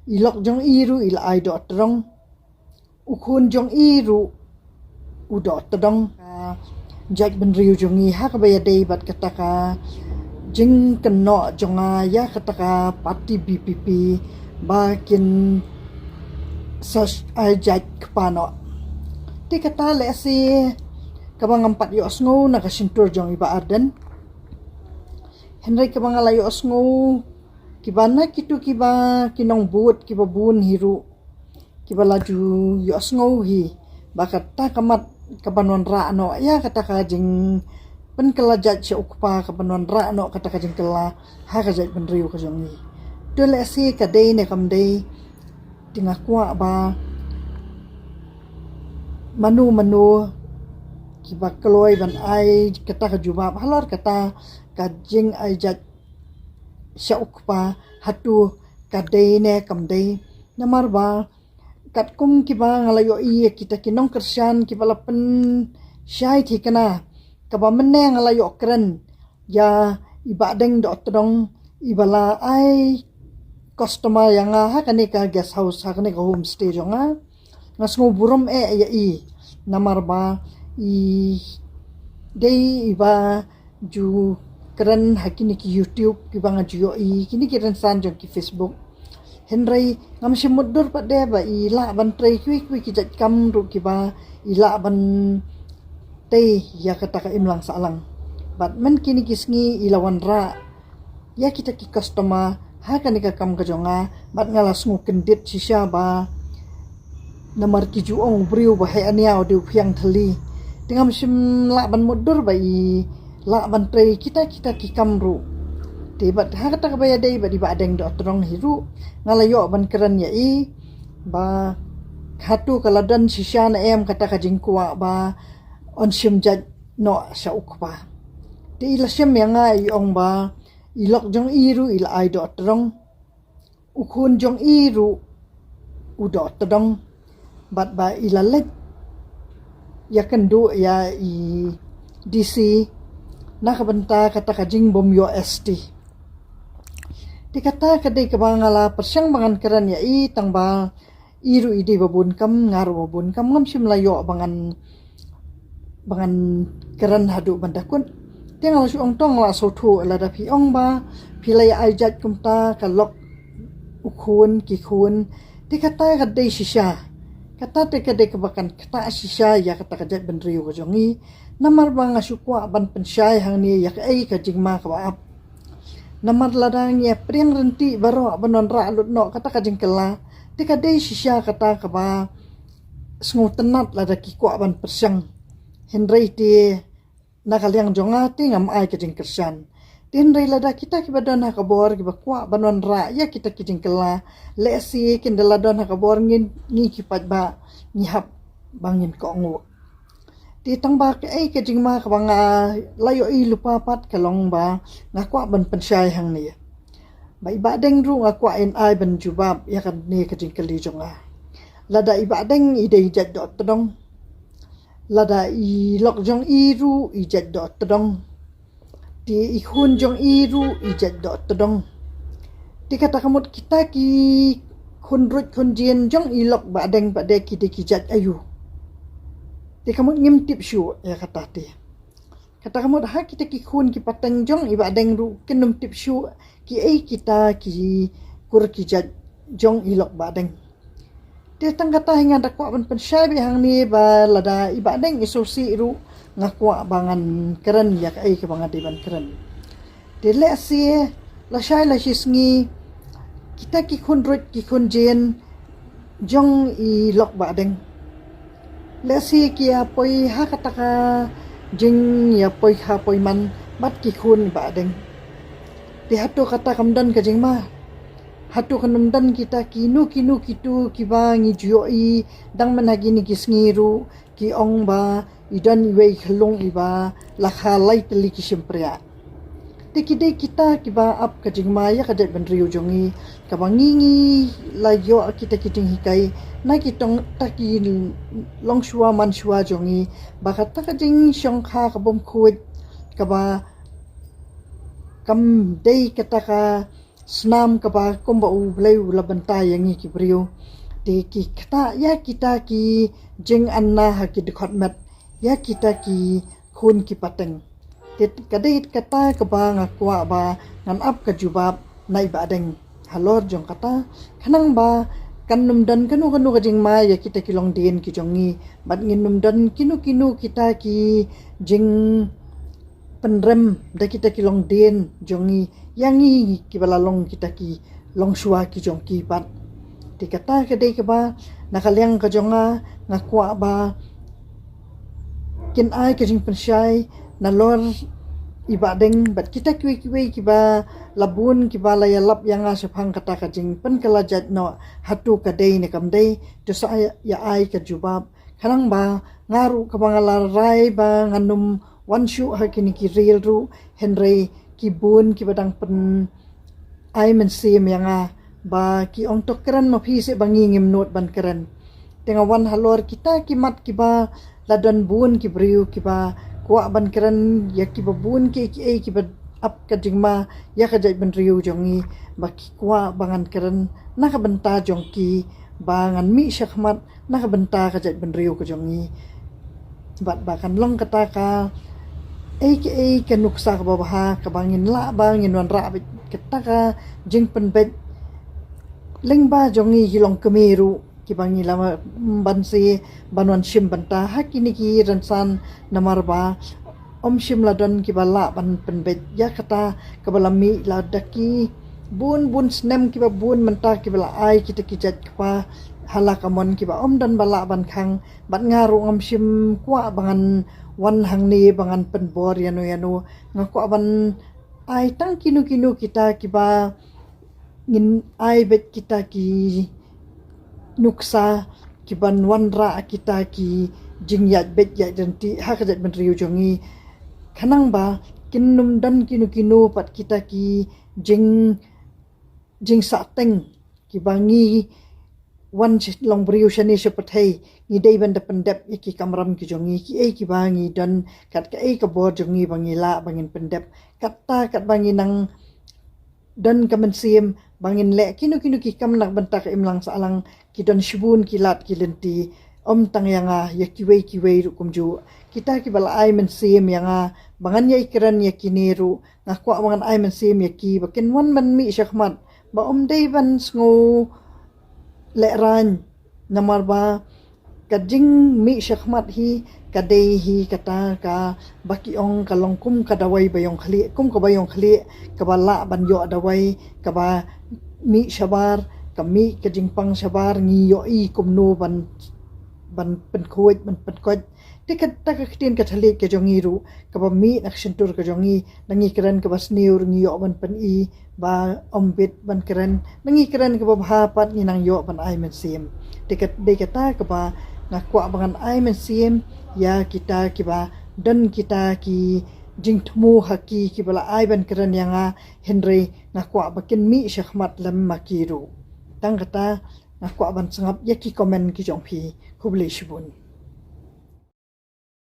ilok jong iru ila ai do trong ukun jong iru udo tedong jaj ben riu jongi ha ka baya dei bat kata ka jing keno jonga ya kata ka parti BPP bakin sas ai jaj kpano ti kata le si kabang empat yo sngo na kasintur jong iba arden Henry kabang alayo sngo kibana kitu kiba kinong buot kiba bun hiru kiba laju yo sngo hi bakata kamat kabanon ra no ya kata ka jing pen kala jaj se ukpa kabanon ra no kata ka jing kala ha ka jaj ben riu ka jongi to le si ka dei ne kam dei tinga kwa ba manu kiba kloi ban ai kata ka jubab halor kata ka jing ai jaj se ukpa hatu ka dei ne kam dei namar ba kat kum kiba ngalayo iya kita kinong kersian kiba lapen syai thikana kaba menne ngalayo keren ya iba deng do todong ibala ai customer yang ha kani ka guest house ha kani ka homestay jonga ngasngo burum ya i namar ba i dei iba ju keren hakini ki YouTube kiba ngajuyo i kini kiren san jong ki Facebook Henry ngam simudur pa de ba ila ban tray kwi kijat kam ru kiba ila ban tei ya kata ka imlang salang bat men kini kisngi ilawan ra ya kita ki customer ha kan ka kam ka jonga bat ngalas ngu kendit sisya ba namar ki juong briu ba he ania odiu phiang thali tingam sim la ban mudur ba i la ban tray kita ki kam ru tibat ha kata ka baya dei ba di ba deng do trong hiru ngalayo ban keren ya i ba hatu kaladan sisya na em kata ka jingkwa ba on sim jaj no sa ukpa ti ila sim yang ai ong ba ilok jong iru ila ai do trong ukun jong iru udo todong bat ba ila lek ya kendu ya i DC nak benta kata ka jing bom yo ST dikata kadai kabangala persyang bangan keran ya i tangba iru ide babun kam ngaru babun kam ngam sim layo bangan keran hadu bandakun tengal su ong tong la so thu la da phi ong ba philai ai jat kumta kalok ukun ki khun dikata kadai shisha kata te kadai kabakan kata shisha ya kata kajat ben riu ka jongi namar bang asukwa ban pensyai hang ni ya ai ka jingma ka baap namar ladang ya priang renti baro banon ra lut no kata ka jingkela tika dei shisha kata ka ba sngu tenat lada ki kwa ban persyang henrei ti nakaliang jonga ti ngam ai ka jingkersan henrei lada kita ki badon ha ka bor ki ba kwa banon ra ya kita ki jingkela le si kindala don ha ka bor ngin ni ki pat ba ni hap bangin ko ngu ti tang ba ke ai ke jingma ka banga layo i lupa pat kalong ba ngakwa ban pensyai hang ni ba iba deng ru ngakwa en ai ban jubab ya kan ni ke jingkeli jonga lada iba deng ide jat do todong lada i lok jong i ru i jat do todong ti i hun jong i ru i jat do todong ti kata kamut kita ki kun rut kun jien jong i lok ba deng ba de ki jat ayu ti kamu ngimtip syu ya kata ti kata kamu ha kita ki khun ki patang jong iba deng ru kenum tip syu ki ai kita ki kur ki jat jong ilok ba deng ti tang kata hinga dakwa ban pensyai bi hang ni ba lada iba deng isosi ru ngakwa bangan keren ya ai ke bangan ban keren ti le si la syai la shisngi kita ki khun rut ki khun jen jong ilok ba deng lesi kia poi ha kataka jing ya poi ha poi man bat ki khun ba deng ti hatu kata kamdan ka jing ma hatu kanamdan kita kinu kitu kiba ngi juyo i dang managi ni kisngiru ki ong ba idan iwe khlong iba lakha lai teli ki simpria tikide kita kiba up ka jingma ya ka ben riu jongi ka bangingi la yo kita kiting hikai na kitong taki long shua man shua jongi baka ta ka jing syong kha ka bom khuit ka ba kam dei kata ka senam kapa komba u blai u labanta yangi ki brio ti ki kata ya kita ki jing anna ha ki dekhot mat ya kita ki khun ki pateng kadai kata kapa ngakwa ba ngan ap ka jubab nai ba deng halor jong kata khanang ba kan num dan kanu ka jing ma ya kita ki long den ki jongi bat ngin num dan kinu kita ki jing penrem da kita ki long den jongi yangi ki balalong kita ki long shua ki jong ki pat ti kata kadai ka ba nakalyang ka jonga ngakwa ba kin ai ka jing pensyai nalor ibadeng bat kita kiwi ki ba labun ki ba laya lap yang asapang kata ka jing pen kalajat no hatu kadai ne kam dai to sa ya ai ka jubab khanang ba ngaru ka bangala rai ba nganum wan shu ha kini ki real ru henry ki bun ki badang pen ai men sim yang ba ki ong tok keren ma phi se bangi ngim not ban keren tenga wan halor kita ki mat ki ba ladon bun ki briu ki ba kwa ban keren ya ki ba bun ki ki ba ap ka jingma ya ka jai ban riu jongi ba ki kwa bangan keren na ka benta jongki bangan mi syakmat na ka benta ka jai ban riu ka jongi bat bakan long kata ka ka nuksa ka babaha ka bangin la bangin wan ra kata ka jing penbet lengba jongi hilong kemeru ki bangi lama bansi banwan shim banta hakini ki ransan namar ba om shim ladon ki bala ban penbet ya kata ka balami la daki bun snem ki ba bun menta ki bala ai kita ki jat pa halakamon ki ba om dan bala ban khang bat ngaru om shim kwa bangan wan hang ni bangan penbor yano ngako ban ai tang kinu kita ki ba ngin ai bet kita ki nuksa ki ban wan ra kita ki jing yat bet yat janti ha ka jat ban riu jongi khanang ba kinnum dan kinu pat kita ki jing sateng ki bangi wan long briu shani sepathai ni dei ban da pendep ki kamram ki jongi ki bangi dan kat ka ka bor jongi bangi la bangin pendep kat bangi nang dan kamen bangin le kinu ki kam nak bentak imlang salang ki don shibun ki lat ki lenti om tang yanga ya ki wei rukum ju kita ki bala ai men sim yanga bangan ya ikran ya kiniru ngakwa bangan ai men sim ya ki bakin wan man mi syakmat ba om dei ban sngo le ran namar ba kajing mi syakmat hi kadai hi kata ka baki ong kalong kum kadawai bayong khali kum ka bayong khali ka bala ban yo dawai ka ba mi shabar kami kajingpang shabar ngi yo i kum no ban pen khoi ban pen koj tikat tak kitin ka thali ke jongiru ka ba mi akshentur ka jongi nangi kran ka basniur ngi yo ban pen i ba ombit ban kran nangi kran ka ba bhapat ni nang yo ban ai men sim tikat de kata ka ba ngakwa bangan ai men sim ya kita ki ba dan kita ki jingtmu haki ki bala ai ban kran yanga henry ngakwa bakin mi syahmat lam makiru tang kata ngakwa ban sangap ya ki komen ki jongphi khubli shibun